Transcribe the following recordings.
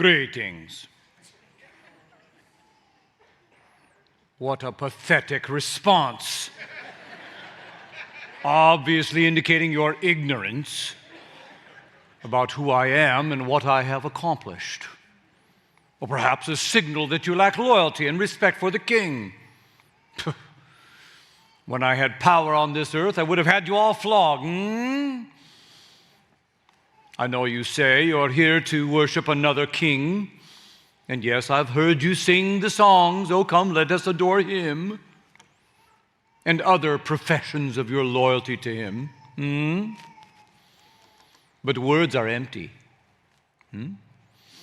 Greetings. What a pathetic response. Obviously indicating your ignorance about who I am and what I have accomplished. Or perhaps a signal that you lack loyalty and respect for the king. When I had power on this earth, I would have had you all flogged. I know you say you're here to worship another king. And yes, I've heard you sing the songs, "Oh, come, let us adore him," and other professions of your loyalty to him. But words are empty.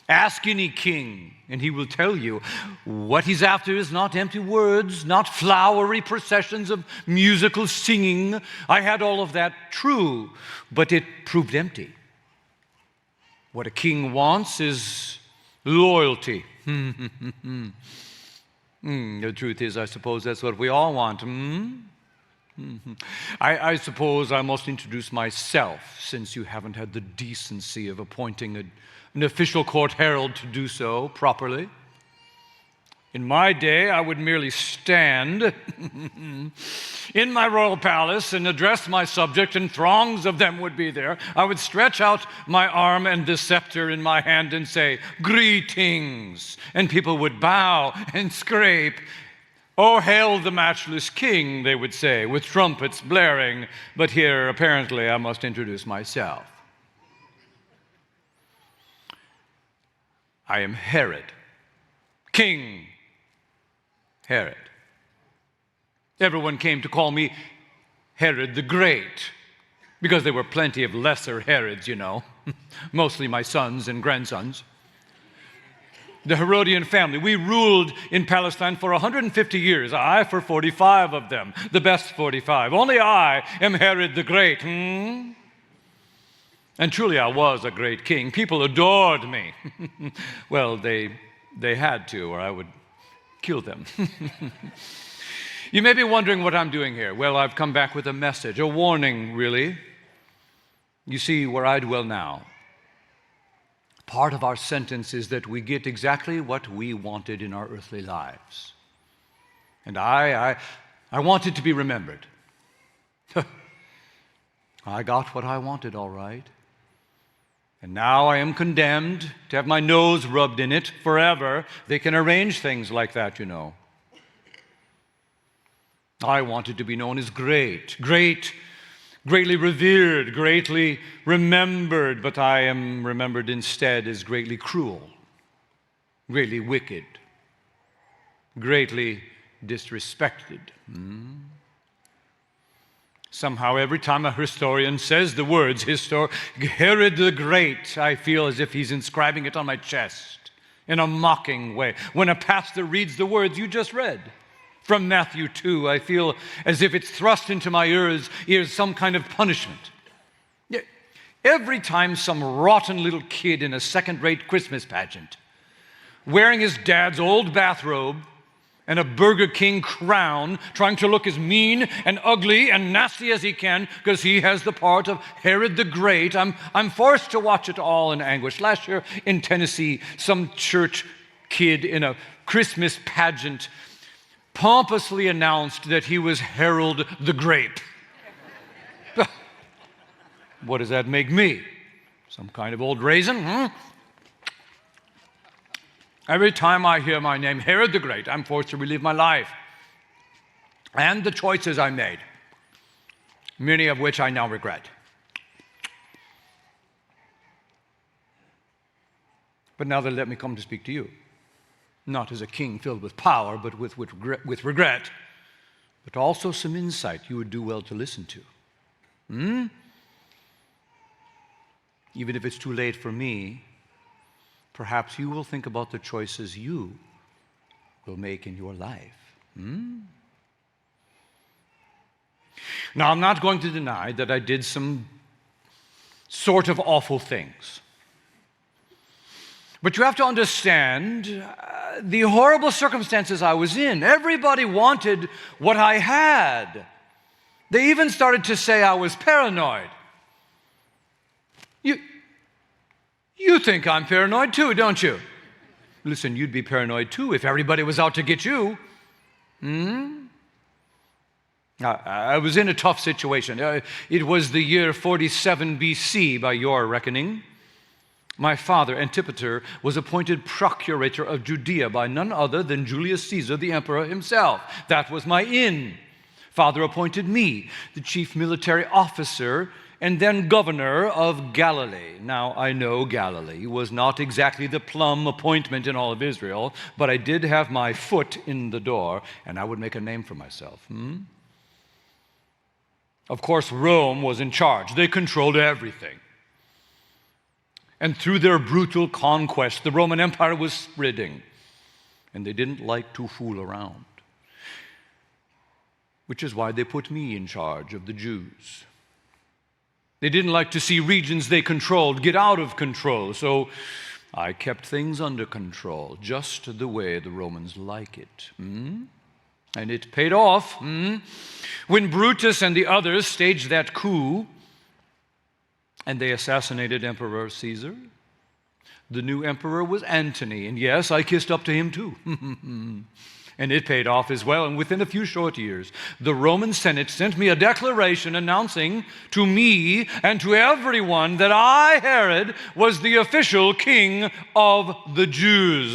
Ask any king, and he will tell you what he's after is not empty words, not flowery processions of musical singing. I had all of that, true, but it proved empty. What a king wants is loyalty. The truth is, I suppose that's what we all want. I suppose I must introduce myself, since you haven't had the decency of appointing an official court herald to do so properly. In my day, I would merely stand in my royal palace and address my subject, and throngs of them would be there. I would stretch out my arm and the scepter in my hand and say, "Greetings," and people would bow and scrape. "Oh, hail the matchless king," they would say, with trumpets blaring. But here, apparently, I must introduce myself. I am Herod, King Herod. Everyone came to call me Herod the Great, because there were plenty of lesser Herods, you know, mostly my sons and grandsons. The Herodian family, we ruled in Palestine for 150 years. I for 45 of them, the best 45. Only I am Herod the Great. And truly I was a great king. People adored me. Well, they had to, or I would kill them. You may be wondering what I'm doing here. Well, I've come back with a message, a warning, really. You see, where I dwell now, part of our sentence is that we get exactly what we wanted in our earthly lives. And I wanted to be remembered. I got what I wanted, all right. And now I am condemned to have my nose rubbed in it forever. They can arrange things like that, you know. I wanted to be known as great, greatly revered, greatly remembered, but I am remembered instead as greatly cruel, greatly wicked, greatly disrespected. Somehow, every time a historian says the words Herod the Great, I feel as if he's inscribing it on my chest in a mocking way. When a pastor reads the words you just read from Matthew 2, I feel as if it's thrust into my ears some kind of punishment. Every time some rotten little kid in a second-rate Christmas pageant, wearing his dad's old bathrobe and a Burger King crown, trying to look as mean and ugly and nasty as he can because he has the part of Herod the Great, I'm forced to watch it all in anguish. Last year in Tennessee, some church kid in a Christmas pageant pompously announced that he was Harold the Grape. What does that make me? Some kind of old raisin? Every time I hear my name, Herod the Great, I'm forced to relive my life and the choices I made, many of which I now regret. But now let me come to speak to you, not as a king filled with power, but with regret, but also some insight you would do well to listen to. Even if it's too late for me, perhaps you will think about the choices you will make in your life. Now, I'm not going to deny that I did some sort of awful things. But you have to understand the horrible circumstances I was in. Everybody wanted what I had. They even started to say I was paranoid. You think I'm paranoid too, don't you? Listen, you'd be paranoid too if everybody was out to get you. I was in a tough situation. It was the year 47 BC by your reckoning. My father, Antipater, was appointed procurator of Judea by none other than Julius Caesar, the emperor himself. That was my inn. Father appointed me the chief military officer and then governor of Galilee. Now, I know Galilee was not exactly the plum appointment in all of Israel, but I did have my foot in the door, and I would make a name for myself. Of course, Rome was in charge. They controlled everything. And through their brutal conquest, the Roman Empire was spreading, and they didn't like to fool around, which is why they put me in charge of the Jews. They didn't like to see regions they controlled get out of control, so I kept things under control, just the way the Romans like it. And it paid off. When Brutus and the others staged that coup, and they assassinated Emperor Caesar, the new emperor was Antony, and yes, I kissed up to him too. And it paid off as well. And within a few short years, the Roman Senate sent me a declaration announcing to me and to everyone that I, Herod, was the official king of the Jews.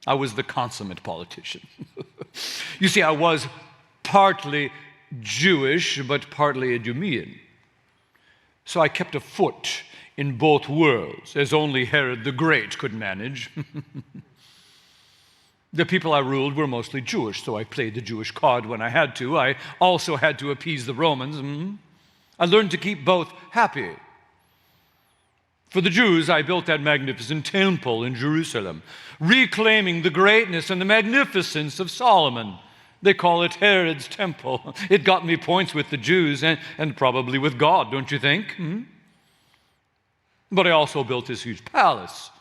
I was the consummate politician. You see, I was partly Jewish, but partly Idumean. So I kept a foot in both worlds, as only Herod the Great could manage. The people I ruled were mostly Jewish, so I played the Jewish card when I had to. I also had to appease the Romans. I learned to keep both happy. For the Jews, I built that magnificent temple in Jerusalem, reclaiming the greatness and the magnificence of Solomon. They call it Herod's temple. It got me points with the Jews and probably with God, don't you think? But I also built this huge palace.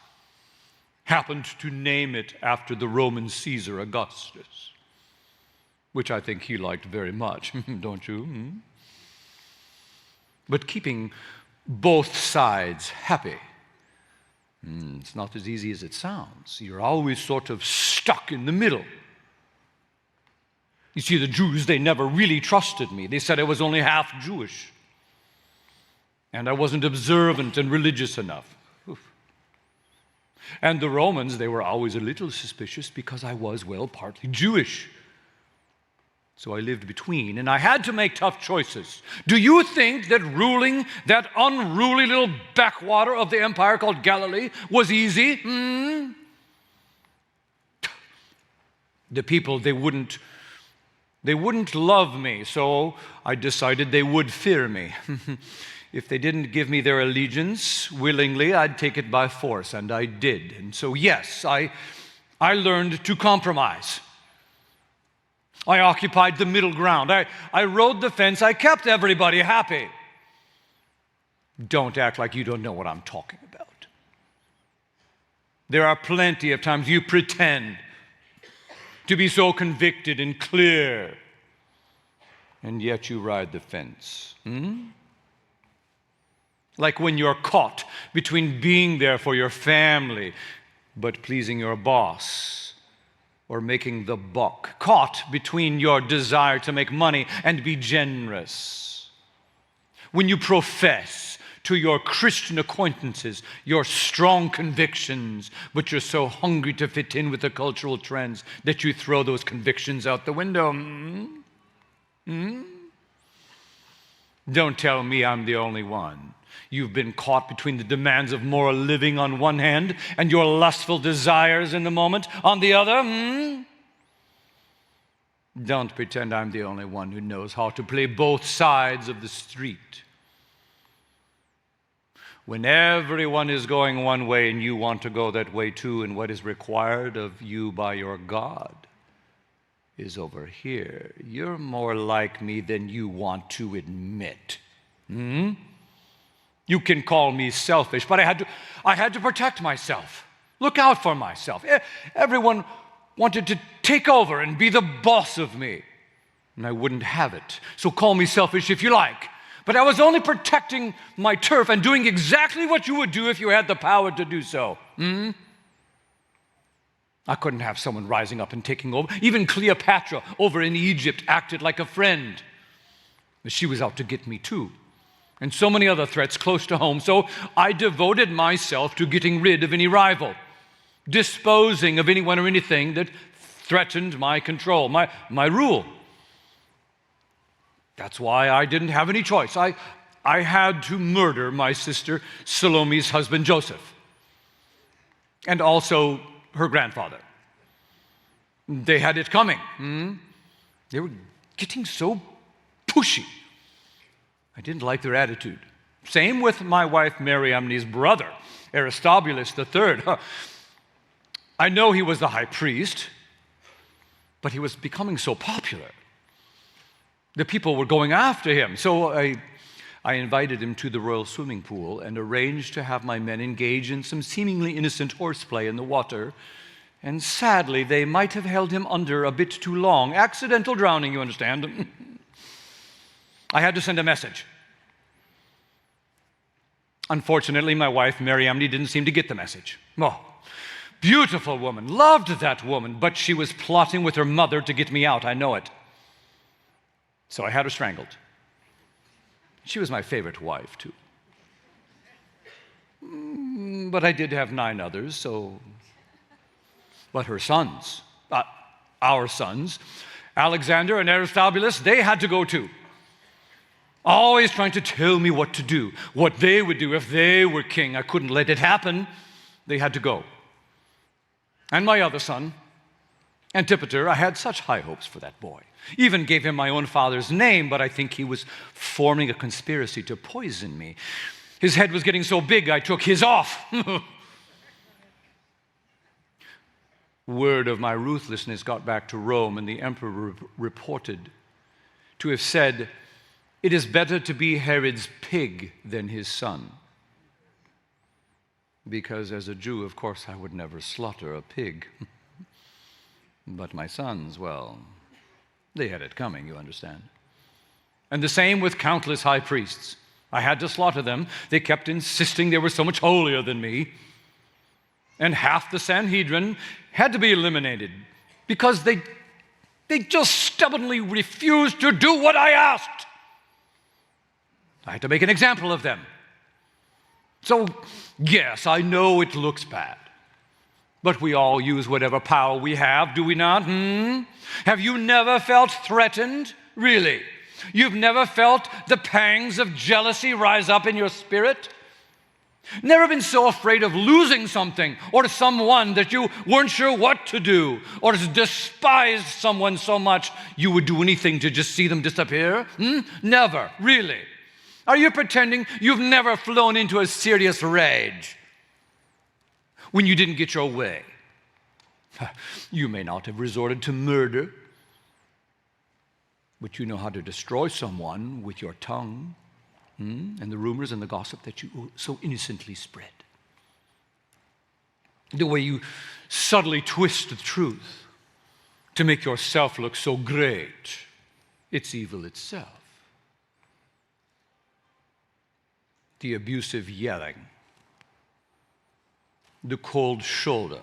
Happened to name it after the Roman Caesar Augustus, which I think he liked very much, don't you? But keeping both sides happy, it's not as easy as it sounds. You're always sort of stuck in the middle. You see, the Jews, they never really trusted me. They said I was only half Jewish, and I wasn't observant and religious enough. And the Romans, they were always a little suspicious because I was, well, partly Jewish. So I lived between, and I had to make tough choices. Do you think that ruling that unruly little backwater of the empire called Galilee was easy? The people, they wouldn't love me, so I decided they would fear me. If they didn't give me their allegiance willingly, I'd take it by force, and I did. And so, yes, I learned to compromise. I occupied the middle ground. I rode the fence. I kept everybody happy. Don't act like you don't know what I'm talking about. There are plenty of times you pretend to be so convicted and clear, and yet you ride the fence. Like when you're caught between being there for your family but pleasing your boss or making the buck. Caught between your desire to make money and be generous. When you profess to your Christian acquaintances your strong convictions, but you're so hungry to fit in with the cultural trends that you throw those convictions out the window. Don't tell me I'm the only one. You've been caught between the demands of moral living on one hand and your lustful desires in the moment on the other. Don't pretend I'm the only one who knows how to play both sides of the street. When everyone is going one way and you want to go that way too, and what is required of you by your God is over here, you're more like me than you want to admit. You can call me selfish, but I had to protect myself, look out for myself. Everyone wanted to take over and be the boss of me, and I wouldn't have it. So call me selfish if you like, But I was only protecting my turf and doing exactly what you would do if you had the power to do so. I couldn't have someone rising up and taking over. Even Cleopatra over in Egypt acted like a friend. But she was out to get me too. And so many other threats close to home. So I devoted myself to getting rid of any rival, disposing of anyone or anything that threatened my control, my rule. That's why I didn't have any choice. I had to murder my sister Salome's husband, Joseph, and also her grandfather. They had it coming. They were getting so pushy. I didn't like their attitude. Same with my wife Mariamne's brother, Aristobulus III. I know he was the high priest, but he was becoming so popular. The people were going after him. So I invited him to the royal swimming pool and arranged to have my men engage in some seemingly innocent horseplay in the water. And sadly, they might have held him under a bit too long. Accidental drowning, you understand. I had to send a message. Unfortunately, my wife, Mariamne, didn't seem to get the message. Oh, beautiful woman, loved that woman, but she was plotting with her mother to get me out, I know it. So I had her strangled. She was my favorite wife, too. But I did have 9 others, so... But her sons, our sons, Alexander and Aristobulus, they had to go too. Always trying to tell me what to do, what they would do if they were king. I couldn't let it happen. They had to go. And my other son, Antipater, I had such high hopes for that boy. Even gave him my own father's name, but I think he was forming a conspiracy to poison me. His head was getting so big, I took his off. Word of my ruthlessness got back to Rome, and the emperor reported to have said, "It is better to be Herod's pig than his son." Because as a Jew, of course, I would never slaughter a pig. But my sons, well, they had it coming, you understand. And the same with countless high priests. I had to slaughter them. They kept insisting they were so much holier than me. And half the Sanhedrin had to be eliminated because they just stubbornly refused to do what I asked. I had to make an example of them. So, yes, I know it looks bad. But we all use whatever power we have, do we not? Have you never felt threatened? Really? You've never felt the pangs of jealousy rise up in your spirit? Never been so afraid of losing something or someone that you weren't sure what to do, or despised someone so much you would do anything to just see them disappear? Never, really. Are you pretending you've never flown into a serious rage when you didn't get your way? You may not have resorted to murder, but you know how to destroy someone with your tongue. And the rumors and the gossip that you so innocently spread. The way you subtly twist the truth to make yourself look so great. It's evil itself. The abusive yelling, the cold shoulder,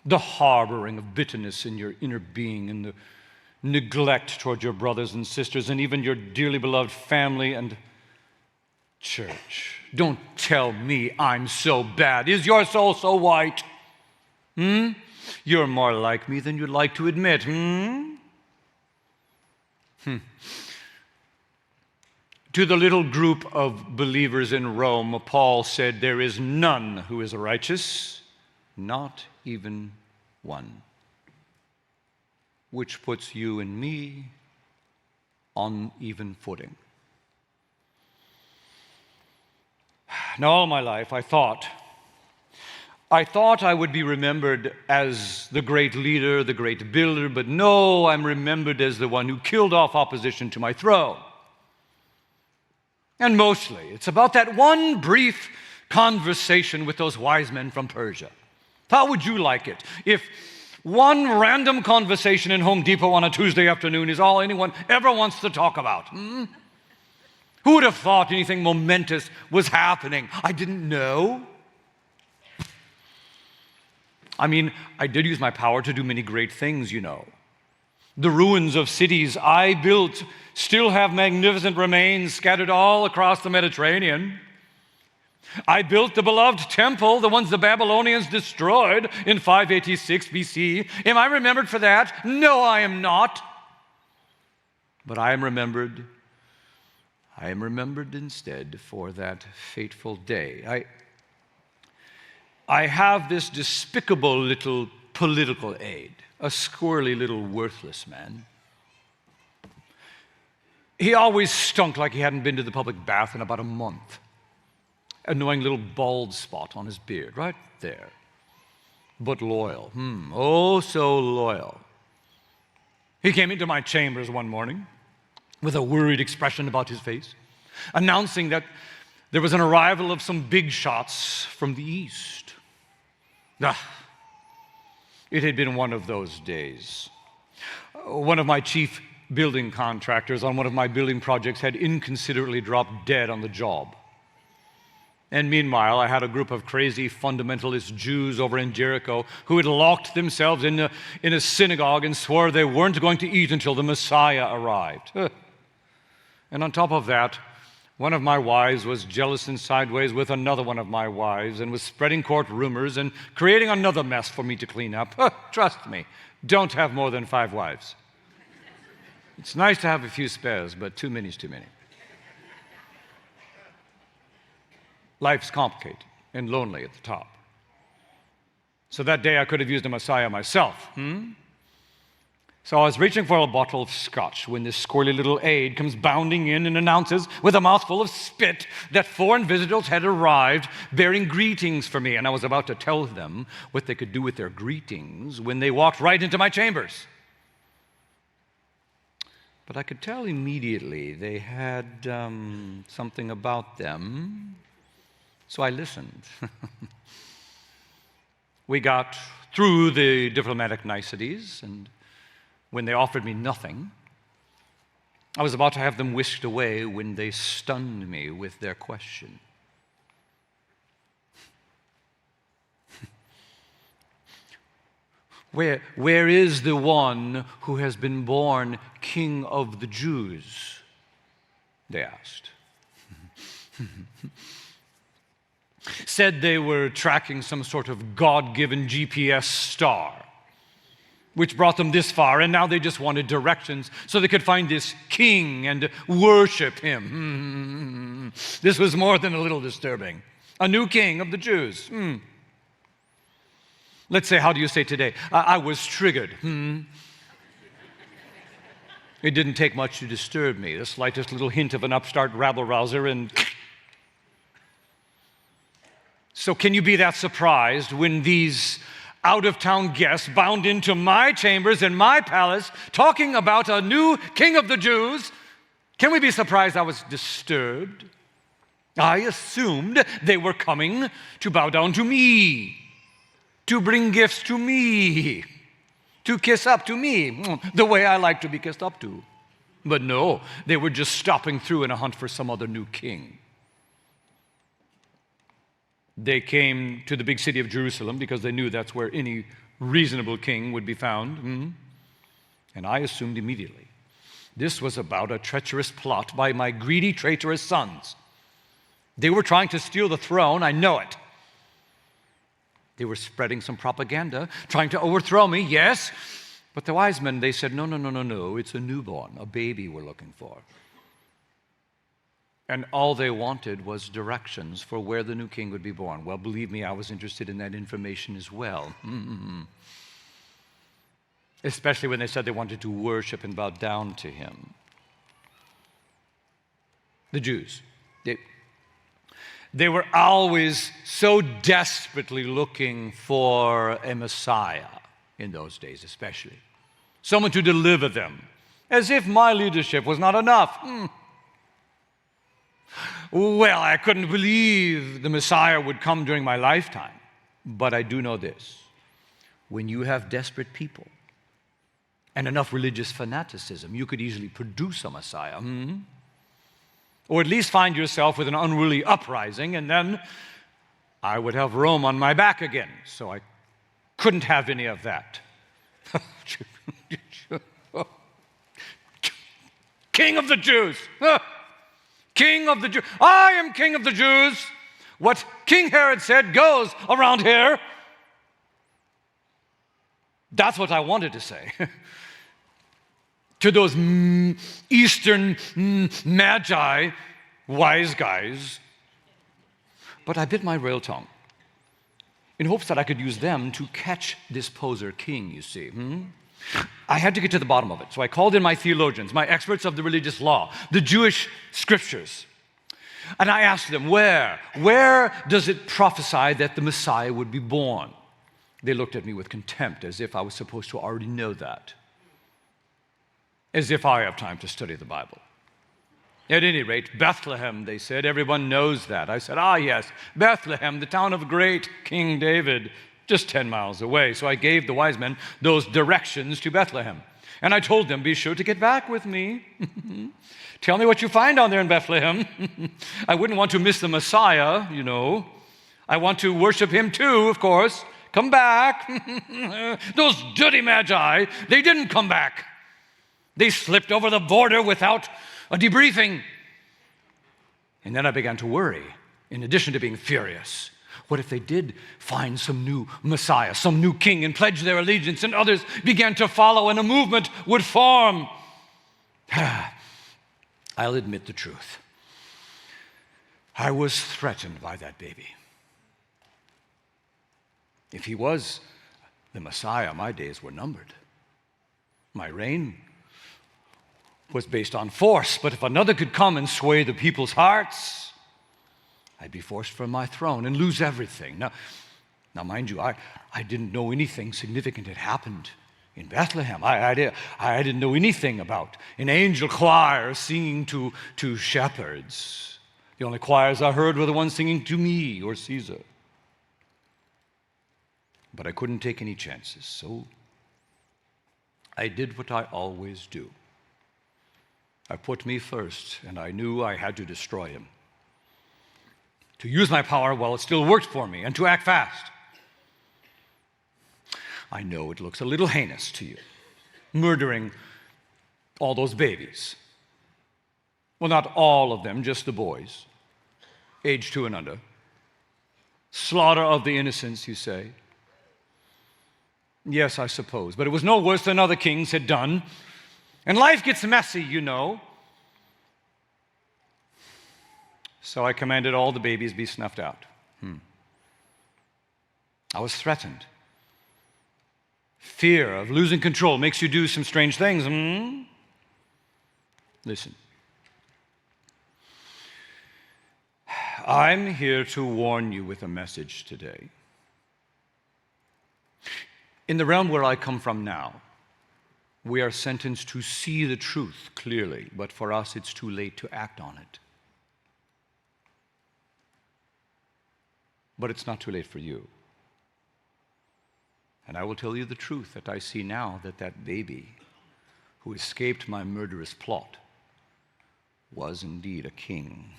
the harboring of bitterness in your inner being, and the neglect toward your brothers and sisters and even your dearly beloved family and church. Don't tell me I'm so bad. Is your soul so white? You're more like me than you'd like to admit. To the little group of believers in Rome, Paul said, "There is none who is righteous, not even one." Which puts you and me on even footing. Now, all my life, I thought I would be remembered as the great leader, the great builder, but no, I'm remembered as the one who killed off opposition to my throne. And mostly, it's about that one brief conversation with those wise men from Persia. How would you like it if one random conversation in Home Depot on a Tuesday afternoon is all anyone ever wants to talk about? Who would have thought anything momentous was happening? I didn't know. I mean, I did use my power to do many great things, you know. The ruins of cities I built still have magnificent remains scattered all across the Mediterranean. I built the beloved temple, the ones the Babylonians destroyed in 586 BC. Am I remembered for that? No, I am not. But I am remembered instead for that fateful day. I have this despicable little political aide, a squirrely little worthless man. He always stunk like he hadn't been to the public bath in about a month. Annoying little bald spot on his beard, right there. But loyal. Oh, so loyal. He came into my chambers one morning with a worried expression about his face, announcing that there was an arrival of some big shots from the east. It had been one of those days. One of my chief building contractors on one of my building projects had inconsiderately dropped dead on the job. And meanwhile, I had a group of crazy fundamentalist Jews over in Jericho who had locked themselves in a synagogue and swore they weren't going to eat until the Messiah arrived. And on top of that, one of my wives was jealous and sideways with another one of my wives and was spreading court rumors and creating another mess for me to clean up. Trust me, don't have more than 5 wives. It's nice to have a few spares, but too many's too many. Life's complicated and lonely at the top. So that day I could have used a Messiah myself. So I was reaching for a bottle of scotch when this squirrely little aide comes bounding in and announces with a mouthful of spit that foreign visitors had arrived bearing greetings for me. And I was about to tell them what they could do with their greetings when they walked right into my chambers. But I could tell immediately they had something about them. So I listened. We got through the diplomatic niceties, and when they offered me nothing, I was about to have them whisked away when they stunned me with their question. Where is the one who has been born King of the Jews? They asked. Said they were tracking some sort of God-given GPS star, which brought them this far, and now they just wanted directions so they could find this king and worship him. This was more than a little disturbing. A new king of the Jews. Let's say, how do you say today? I was triggered. It didn't take much to disturb me. The slightest little hint of an upstart rabble-rouser and... So can you be that surprised when these out-of-town guests bound into my chambers in my palace talking about a new king of the Jews? Can we be surprised I was disturbed? I assumed they were coming to bow down to me, to bring gifts to me, to kiss up to me, the way I like to be kissed up to. But no, they were just stopping through in a hunt for some other new king. They came to the big city of Jerusalem because they knew that's where any reasonable king would be found. And I assumed immediately this was about a treacherous plot by my greedy, traitorous sons. They were trying to steal the throne, I know it. They were spreading some propaganda, trying to overthrow me, yes. But the wise men, they said, no, it's a newborn, a baby we're looking for. And all they wanted was directions for where the new king would be born. Well, believe me, I was interested in that information as well. Especially when they said they wanted to worship and bow down to him. The Jews, they were always so desperately looking for a Messiah in those days, especially. Someone to deliver them, as if my leadership was not enough. Well, I couldn't believe the Messiah would come during my lifetime. But I do know this. When you have desperate people and enough religious fanaticism, you could easily produce a Messiah. or at least find yourself with an unruly uprising, and then I would have Rome on my back again. So I couldn't have any of that. King of the Jews. King of the Jews. I am King of the Jews. What King Herod said goes around here. That's what I wanted to say. To those Eastern Magi, wise guys. But I bit my royal tongue in hopes that I could use them to catch this poser king, you see. I had to get to the bottom of it. So I called in my theologians, my experts of the religious law, the Jewish scriptures. And I asked them, where does it prophesy that the Messiah would be born? They looked at me with contempt, as if I was supposed to already know that. As if I have time to study the Bible. At any rate, Bethlehem, they said, everyone knows that. I said, yes, Bethlehem, the town of great King David, just 10 miles away. So I gave the wise men those directions to Bethlehem. And I told them, be sure to get back with me. Tell me what you find down there in Bethlehem. I wouldn't want to miss the Messiah, you know. I want to worship him too, of course. Come back. Those dirty Magi, they didn't come back. They slipped over the border without a debriefing. And then I began to worry, in addition to being furious. What if they did find some new Messiah, some new king, and pledge their allegiance, and others began to follow, and a movement would form? I'll admit the truth. I was threatened by that baby. If he was the Messiah, my days were numbered. My reign was based on force, but if another could come and sway the people's hearts, I'd be forced from my throne and lose everything. Now mind you, I didn't know anything significant had happened in Bethlehem. I didn't know anything about an angel choir singing to shepherds. The only choirs I heard were the ones singing to me or Caesar. But I couldn't take any chances, so I did what I always do. I put me first, and I knew I had to destroy him. To use my power while it still worked for me, and to act fast. I know it looks a little heinous to you, murdering all those babies. Well, not all of them, just the boys, age 2 and under. Slaughter of the innocents, you say? Yes, I suppose, but it was no worse than other kings had done. And life gets messy, you know. So I commanded all the babies be snuffed out. I was threatened. Fear of losing control makes you do some strange things. Listen. I'm here to warn you with a message today. In the realm where I come from now, we are sentenced to see the truth clearly, but for us it's too late to act on it. But it's not too late for you. And I will tell you the truth that I see now, that baby who escaped my murderous plot was indeed a king.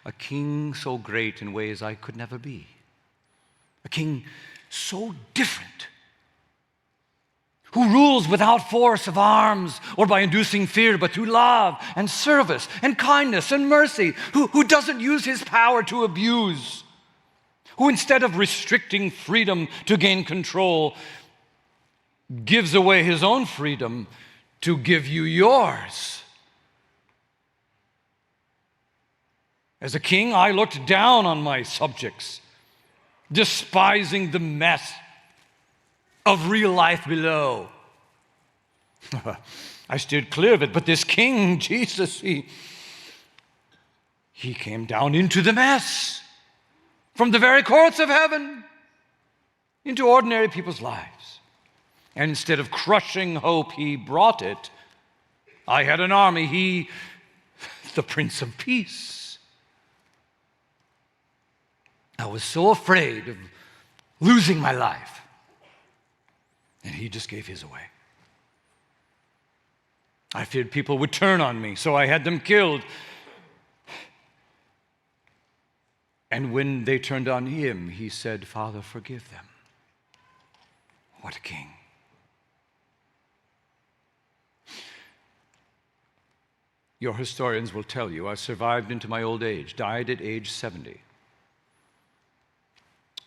A king so great in ways I could never be. A king so different, who rules without force of arms or by inducing fear, but through love and service and kindness and mercy, who doesn't use his power to abuse, who instead of restricting freedom to gain control, gives away his own freedom to give you yours. As a king, I looked down on my subjects, despising the mess of real life below. I steered clear of it, but this king, Jesus, he came down into the mess, from the very courts of heaven, into ordinary people's lives. And instead of crushing hope, he brought it. I had an army, he, the Prince of Peace. I was so afraid of losing my life. And he just gave his away. I feared people would turn on me, so I had them killed. And when they turned on him, he said, Father, forgive them. What a king. Your historians will tell you I survived into my old age, died at age 70.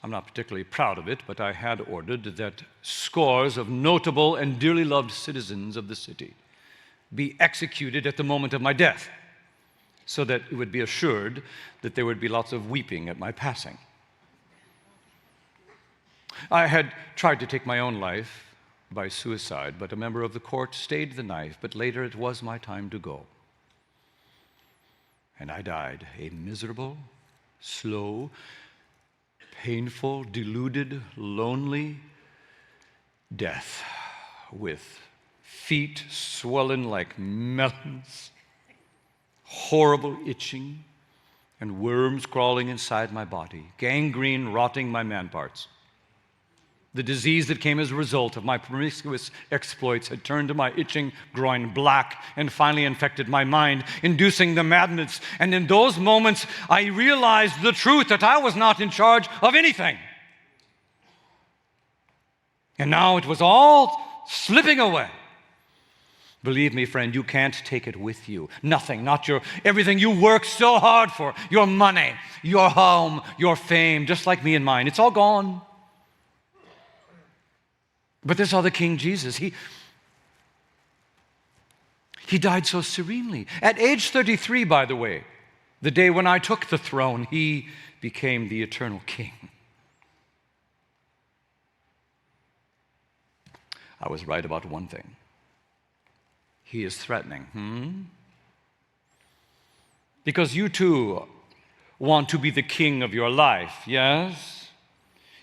I'm not particularly proud of it, but I had ordered that scores of notable and dearly loved citizens of the city be executed at the moment of my death, so that it would be assured that there would be lots of weeping at my passing. I had tried to take my own life by suicide, but a member of the court stayed the knife, but later it was my time to go. And I died a miserable, slow, painful, deluded, lonely death with feet swollen like melons, horrible itching, and worms crawling inside my body, gangrene rotting my man parts. The disease that came as a result of my promiscuous exploits had turned my itching groin black and finally infected my mind, inducing the madness. And in those moments, I realized the truth that I was not in charge of anything. And now it was all slipping away. Believe me, friend, you can't take it with you. Nothing, not everything you worked so hard for, your money, your home, your fame, just like me and mine. It's all gone. But this other King Jesus, he died so serenely. At age 33, by the way, the day when I took the throne, he became the eternal King. I was right about one thing. He is threatening. Because you too want to be the king of your life, yes?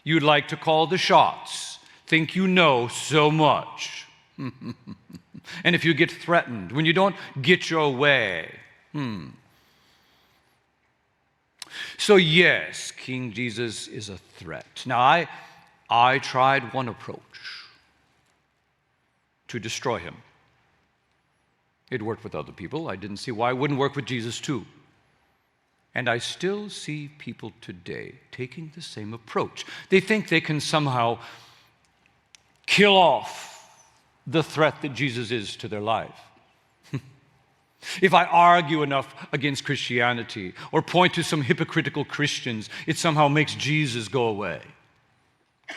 You'd like to call the shots. Think you know so much. And if you get threatened, when you don't get your way. So yes, King Jesus is a threat. Now, I tried one approach to destroy him. It worked with other people. I didn't see why it wouldn't work with Jesus too. And I still see people today taking the same approach. They think they can somehow kill off the threat that Jesus is to their life. If I argue enough against Christianity or point to some hypocritical Christians, it somehow makes Jesus go away.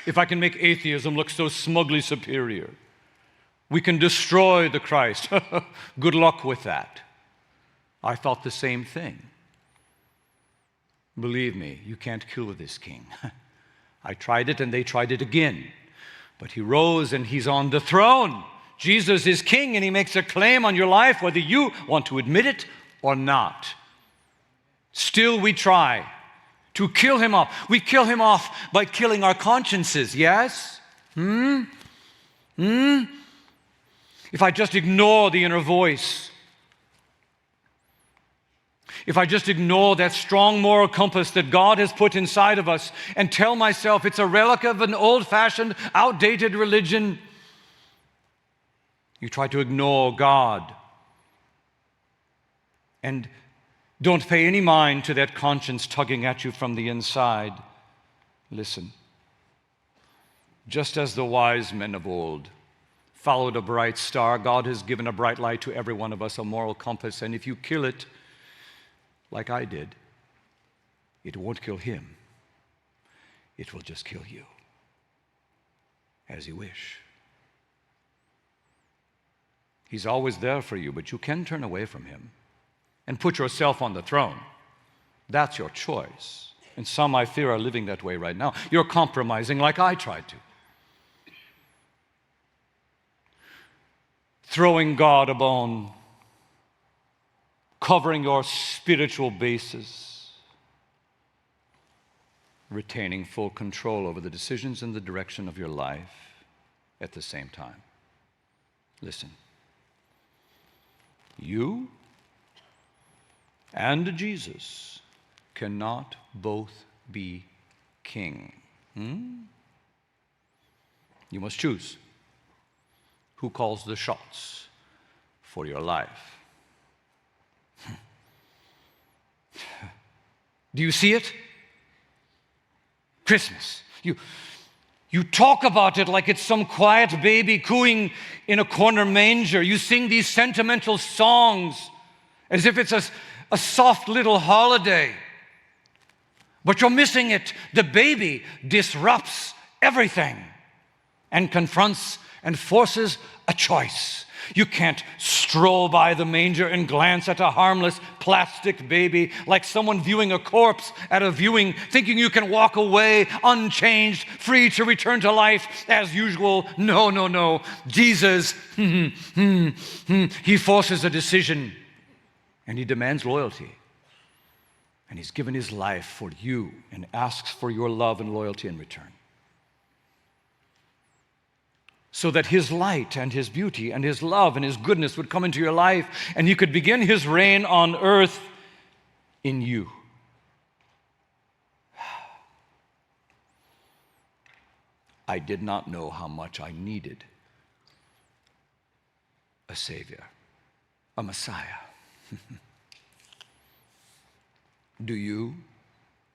If I can make atheism look so smugly superior, we can destroy the Christ. Good luck with that. I thought the same thing. Believe me, you can't kill this king. I tried it and they tried it again. But he rose and he's on the throne. Jesus is king and he makes a claim on your life whether you want to admit it or not. Still we try to kill him off. We kill him off by killing our consciences, yes? If I just ignore the inner voice, if I just ignore that strong moral compass that God has put inside of us and tell myself it's a relic of an old-fashioned, outdated religion, you try to ignore God and don't pay any mind to that conscience tugging at you from the inside. Listen, just as the wise men of old followed a bright star, God has given a bright light to every one of us, a moral compass, and if you kill it, like I did, it won't kill him. It will just kill you, as you wish. He's always there for you, but you can turn away from him and put yourself on the throne. That's your choice. And some, I fear, are living that way right now. You're compromising like I tried to. Throwing God a bone, covering your spiritual bases, retaining full control over the decisions and the direction of your life at the same time. Listen, you and Jesus cannot both be king. You must choose who calls the shots for your life. Do you see it? Christmas. You talk about it like it's some quiet baby cooing in a corner manger. You sing these sentimental songs as if it's a soft little holiday. But you're missing it. The baby disrupts everything and confronts and forces a choice. You can't stroll by the manger and glance at a harmless plastic baby like someone viewing a corpse at a viewing, thinking you can walk away unchanged, free to return to life as usual. No, no, no. Jesus, he forces a decision and he demands loyalty. And he's given his life for you and asks for your love and loyalty in return, so that his light and his beauty and his love and his goodness would come into your life and he could begin his reign on earth in you. I did not know how much I needed a Savior, a Messiah. Do you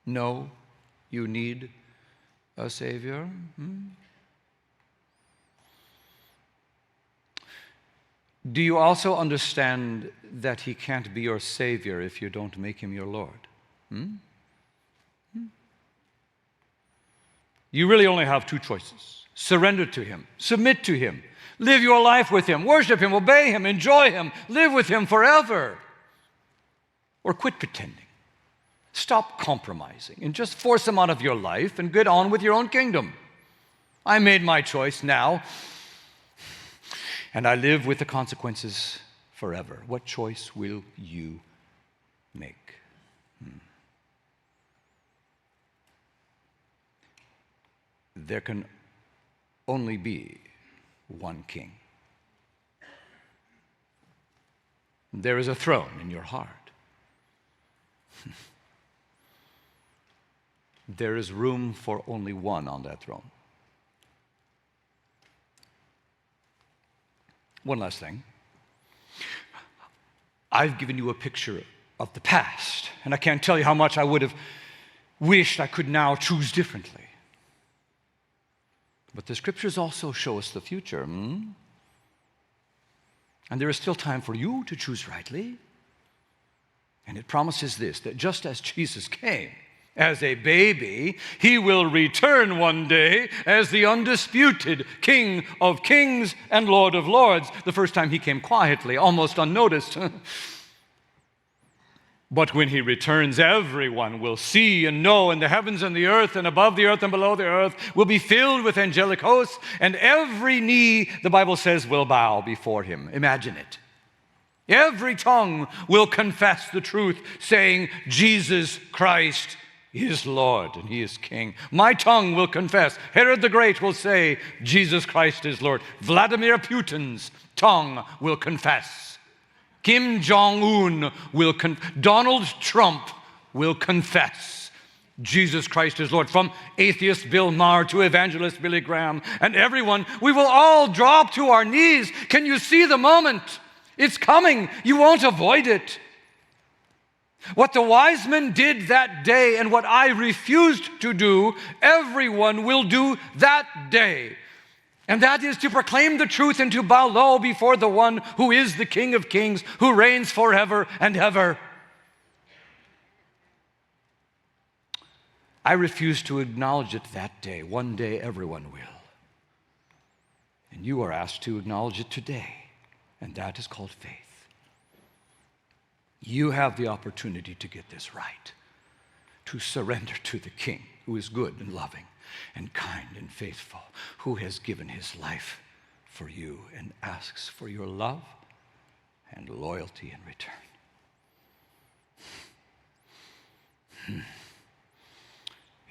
know you need a Savior? Do you also understand that he can't be your Savior if you don't make him your Lord? You really only have two choices. Surrender to him, submit to him, live your life with him, worship him, obey him, enjoy him, live with him forever. Or quit pretending. Stop compromising and just force him out of your life and get on with your own kingdom. I made my choice now, and I live with the consequences forever. What choice will you make? There can only be one king. There is a throne in your heart. There is room for only one on that throne. One last thing. I've given you a picture of the past, and I can't tell you how much I would have wished I could now choose differently. But the scriptures also show us the future. And there is still time for you to choose rightly. And it promises this, that just as Jesus came as a baby, he will return one day as the undisputed King of Kings and Lord of Lords. The first time he came quietly, almost unnoticed. But when he returns, everyone will see and know, and the heavens and the earth and above the earth and below the earth will be filled with angelic hosts, and every knee, the Bible says, will bow before him. Imagine it. Every tongue will confess the truth, saying, Jesus Christ is Lord and he is King. My tongue will confess. Herod the Great will say, Jesus Christ is Lord. Vladimir Putin's tongue will confess. Kim Jong-un will Donald Trump will confess. Jesus Christ is Lord. From atheist Bill Maher to evangelist Billy Graham and everyone, we will all drop to our knees. Can you see the moment? It's coming. You won't avoid it. What the wise men did that day and what I refused to do, everyone will do that day. And that is to proclaim the truth and to bow low before the one who is the King of Kings, who reigns forever and ever. I refuse to acknowledge it that day. One day everyone will. And you are asked to acknowledge it today. And that is called faith. You have the opportunity to get this right, to surrender to the King who is good and loving and kind and faithful, who has given his life for you and asks for your love and loyalty in return.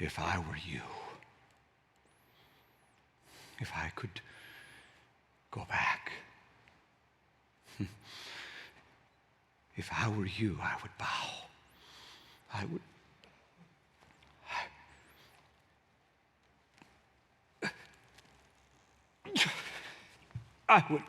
If I were you, if I could go back, if I were you, I would bow. I would